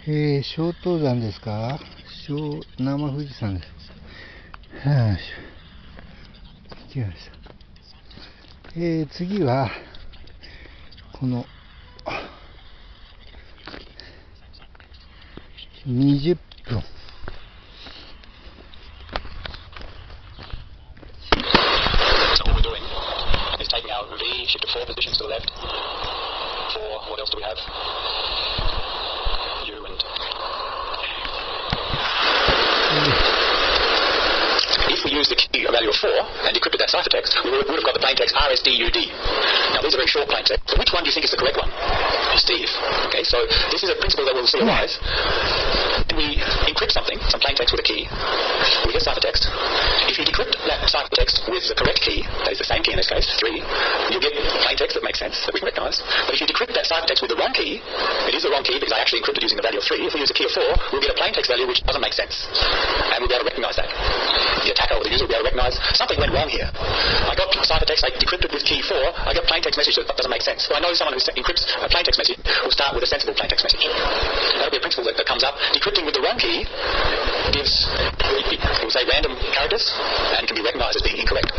小登山ですか？生富士山です。はあ、違いました。次は、この、20分。So what we're doing is taking our V, shift to 4 positions to the left. 4, what else do we have? U and... If we use the key value of 4 and decrypted that ciphertext, we would have got the plaintext RSDUD. Now these are very short plaintexts. So which one do you think is the correct one? Steve. Okay, so this is a principle that we'll see arise. When we encrypt something, some plaintext with a key, we get ciphertext. If you decrypt that ciphertext with the correct key, that is the same key in this case, 3, you'll get plaintext that makes sense, that we can recognize. But if you decrypt that ciphertext with the wrong key, it is the wrong key because I actually encrypted using the value of 3. If we use a key of 4, we'll get a plaintext value which doesn't make sense. And we'll be able to recognize that. The attacker or the user will be able to recognize something went wrong here. I got ciphertext, I decrypted with key 4, I got plaintext message that doesn't make sense. So I know someone who encrypts a plaintext message will start with a sensible plaintext message. That'll be a principle that comes up. Decrypting with the wrong key gives, we'll say, random characters and can be recognized as being incorrect.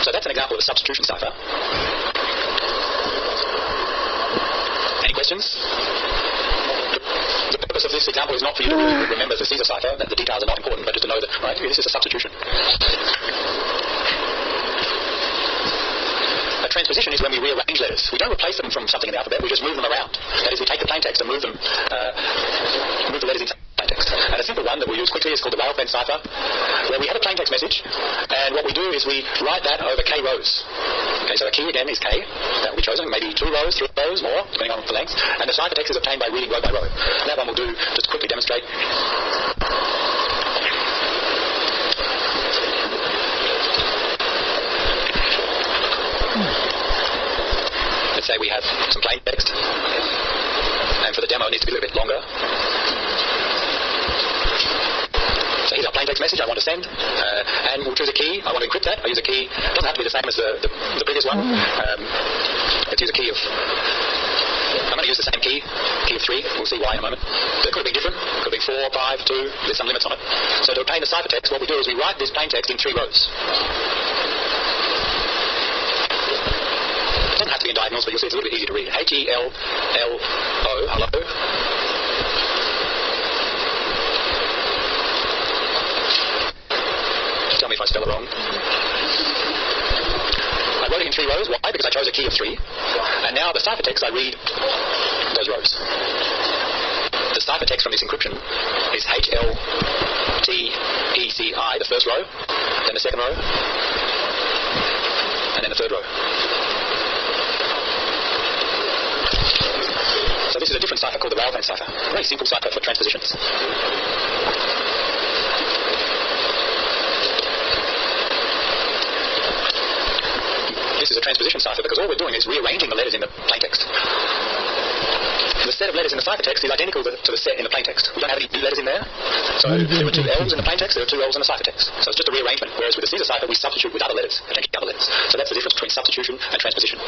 So that's an example of a substitution cipher. Any questions? The purpose of this example is not for you to really remember the Caesar cipher, that the details are not important, but just to know that, right, this is a substitution. A transposition is when we rearrange letters. We don't replace them from something in the alphabet, we just move them around. That is, we take the plaintext and move them, move the letters inside the plaintext. And a simple one that we use quickly is called the rail fence cipher, where we have a plaintext message, and what we do is we write that over k rows. Okay, so the key again is k, that will be chosen, maybe 2 rows, 3 rows, more, depending on the length, and the ciphertext is obtained by reading row by row. That one will do, just to quickly demonstrate. Let's say we have some plain text, and for the demo it needs to be a little bit longer. So here's our plain text message I want to send, and we'll choose a key. I want to encrypt that. I use a key. It doesn't have to be the same as the previous one. Let's use a key of... I'm going to use the same key of 3. We'll see why in a moment. So it could have been different. It could have been 4, 5, 2. There's some limits on it. So to obtain the ciphertext, what we do is we write this plain text in 3 rows. It doesn't have to be in diagonals, but you'll see it's a little bit easier to read. H-E-L-L-O, hello. Tell me if I spell it wrong. I wrote it in 3 rows. Why? Because I chose a key of 3. And now the ciphertext, I read those rows. The ciphertext from this encryption is H-L-T-E-C-I, the first row, then the second row, and then the third row. So this is a different cipher called the rail fence cipher. A very simple cipher for transpositions. This is a transposition cipher because all we're doing is rearranging the letters in the plaintext. The set of letters in the ciphertext is identical to the set in the plaintext. We don't have any letters in there. So there were 2 L's in the plaintext, there are 2 L's in the ciphertext. So it's just a rearrangement, whereas with the Caesar cipher we substitute with other letters, potentially other letters. So that's the difference between substitution and transposition.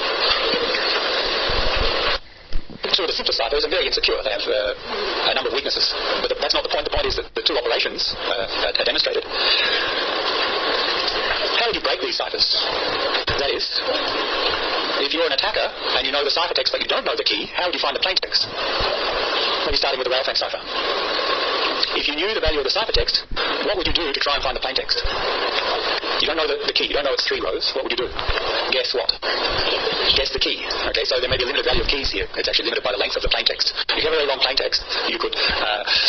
So the simplest ciphers are very insecure. They have a number of weaknesses. But that's not the point. The point is that the 2 operations are demonstrated. How would you break these ciphers? That is, if you're an attacker and you know the ciphertext but you don't know the key, how would you find the plaintext? Maybe starting with the rail fence cipher. If you knew the value of the ciphertext, what would you do to try and find the plaintext? You don't know the key. You don't know it's 3 rows. What would you do? Guess what? Guess the key. Okay, so there may be a limited value of keys here. It's actually limited by the length of the plaintext. If you have a very long plaintext, you could,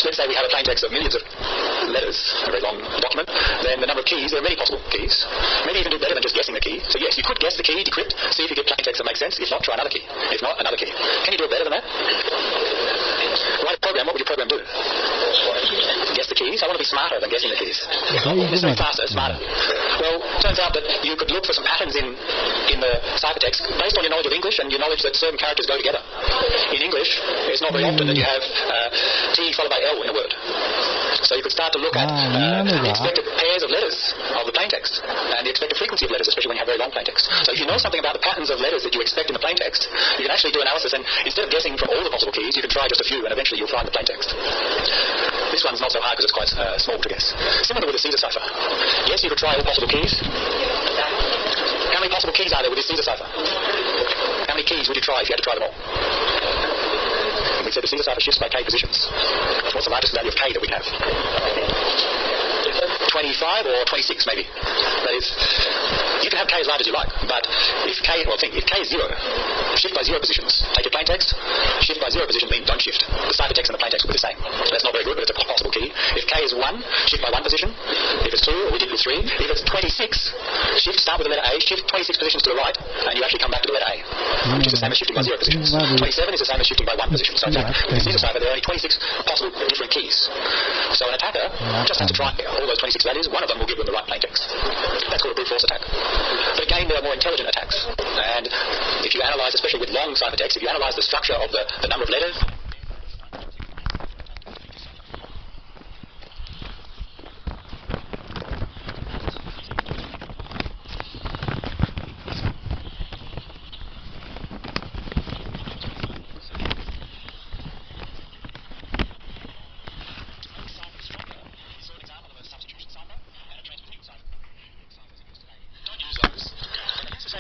let's say we have a plaintext of millions of letters, a very long document, then the number of keys, there are many possible keys. Maybe you can do better than just guessing the key. So yes, you could guess the key, decrypt, see if you get plaintext that makes sense. If not, try another key. If not, another key. Can you do it better than that? Write a program. What would your program do? Guess the key. keys, I want to be smarter than guessing the keys. Not necessarily faster, smarter. Well, it turns out that you could look for some patterns in the ciphertext based on your knowledge of English and your knowledge that certain characters go together. In English, it's not very often that you have T followed by L in a word. So you could start to look at the expected pairs of letters of the plaintext and the expected frequency of letters, especially when you have very long plaintext. So if you know something about the patterns of letters that you expect in the plaintext, you can actually do analysis, and instead of guessing from all the possible keys, you can try just a few, and eventually you'll find the plaintext. This one's not so hard because it's quite small to guess. Similar with the Caesar cipher. Yes, you could try all possible keys. How many possible keys are there with this Caesar cipher? How many keys would you try if you had to try them all? We said the Caesar cipher shifts by k positions. What's the largest value of k that we have? 25 or 26 maybe. That is, you can have k as large as you like, but if k is 0, shift by 0 positions. Take your plaintext, shift by 0 positions means don't shift. The ciphertext and the plaintext will be the same. That's not very good, but it's a possible key. If k is 1, shift by 1 position. If it's 2, we did with 3. If it's 26, start with the letter A, shift 26 positions to the right, and you actually come back to the letter A, which is the same as shifting by 0 positions. 27 is the same as shifting by 1 position. So in fact, in the Caesar cipher, there are only 26 possible different keys. So an attacker just has to try all those 26 values. One of them will give them the right plaintext. That's called a brute force attack. But again, there are more intelligent attacks. And if you analyse, especially with long ciphertext, if you analyse the structure of the number of letters,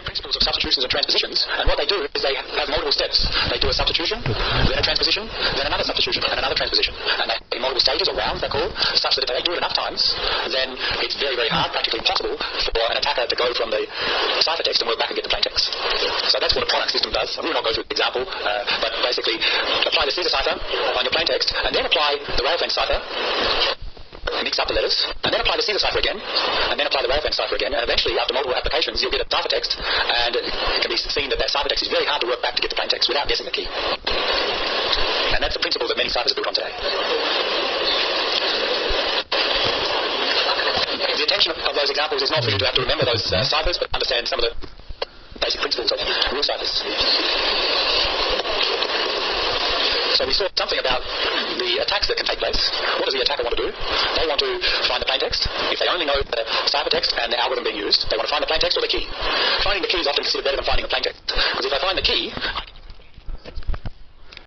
principles of substitutions and transpositions, and what they do is they have multiple steps. They do a substitution, then a transposition, then another substitution, and another transposition. And they in multiple stages, or rounds they're called, such that if they do it enough times, then it's very, very hard, practically impossible, for an attacker to go from the ciphertext and work back and get the plaintext. So that's what a product system does. I will not go through the example, but basically apply the Caesar cipher on your plaintext, and then apply the railfence cipher, mix up the letters, and then apply the Caesar cipher again, and then apply the railfence cipher again, and eventually, after multiple applications, you'll get a ciphertext, and it can be seen that ciphertext is very hard to work back to get the plaintext without guessing the key. And that's the principle that many ciphers are built on today. The intention of those examples is not for you to have to remember those ciphers, but understand some of the basic principles of real ciphers. So we saw something about the attacks that can take place. What does the attacker want to do? They want to find the plaintext. If they only know the ciphertext and the algorithm being used, they want to find the plaintext or the key. Finding the key is often considered better than finding the plaintext. Because if I find the key, I